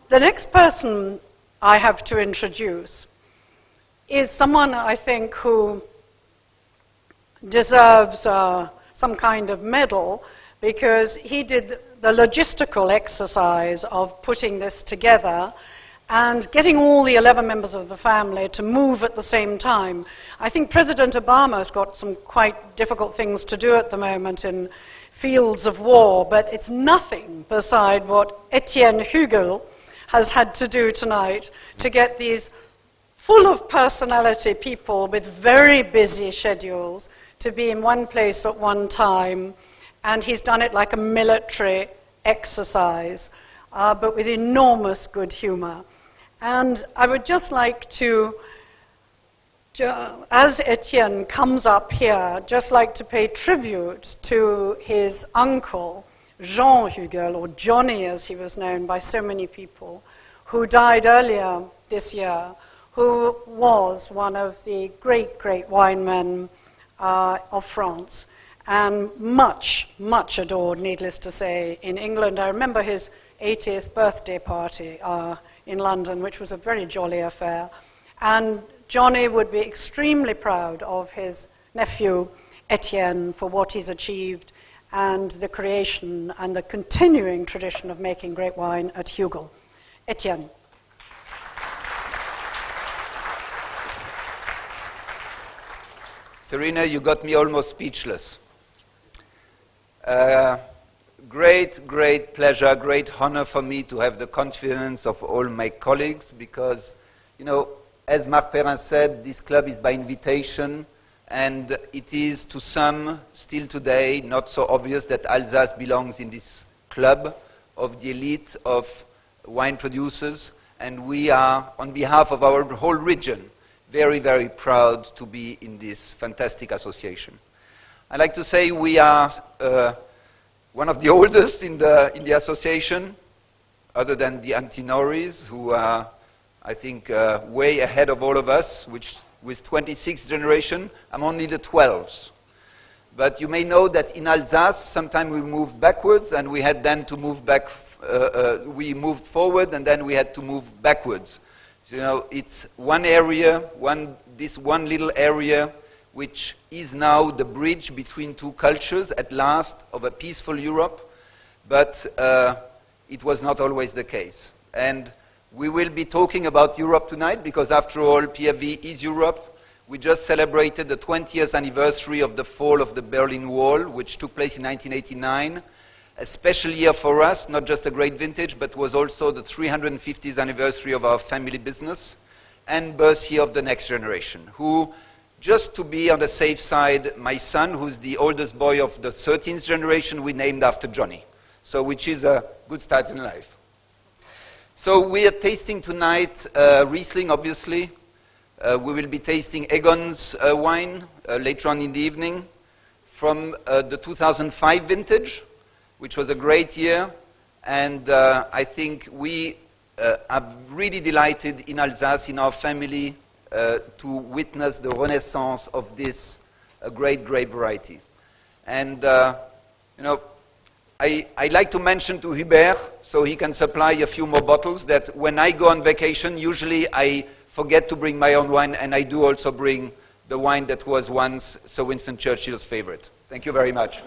The next person I have to introduce is someone I think who deserves some kind of medal, because he did the logistical exercise of putting this together and getting all the 11 members of the family to move at the same time. I think President Obama's got some quite difficult things to do at the moment in fields of war, but it's nothing beside what Etienne Hugel has had to do tonight to get these full of personality people with very busy schedules to be in one place at one time, and he's done it like a military exercise, but with enormous good humor. And I would just like to, as Etienne comes up here, just like to pay tribute to his uncle, Jean Hugel, or Johnny as he was known by so many people, who died earlier this year, who was one of the great, great wine men of France, and much, much adored, needless to say, in England. I remember his 80th birthday party in London, which was a very jolly affair. And Johnny would be extremely proud of his nephew, Etienne, for what he's achieved and the creation and the continuing tradition of making great wine at Hugel. Etienne. Serena, you got me almost speechless. Great, great pleasure, great honor for me to have the confidence of all my colleagues, because, you know, as Marc Perrin said, this club is by invitation, and it is to some still today not so obvious that Alsace belongs in this club of the elite of wine producers, and we are, on behalf of our whole region, very, very proud to be in this fantastic association. I like to say we are one of the oldest in the association, other than the Antinoris, who are, I think, way ahead of all of us, which with 26th generation, I'm only the 12th. But you may know that in Alsace, sometimes we moved backwards, and we had then to move back, we moved forward, and then we had to move backwards. So, you know, it's one area, this one little area, which is now the bridge between two cultures, at last, of a peaceful Europe, but it was not always the case. And we will be talking about Europe tonight, because after all, PFV is Europe. We just celebrated the 20th anniversary of the fall of the Berlin Wall, which took place in 1989. A special year for us, not just a great vintage, but was also the 350th anniversary of our family business, and birth year of the next generation, who, just to be on the safe side, my son, who's the oldest boy of the 13th generation, we named after Johnny, so which is a good start in life. So we are tasting tonight Riesling, obviously. We will be tasting Egon's wine later on in the evening from the 2005 vintage, which was a great year, and I think we are really delighted in Alsace, in our family, to witness the renaissance of this great, great variety. And, you know, I like to mention to Hubert, so he can supply a few more bottles, that when I go on vacation, usually I forget to bring my own wine, and I do also bring the wine that was once Sir Winston Churchill's favorite. Thank you very much.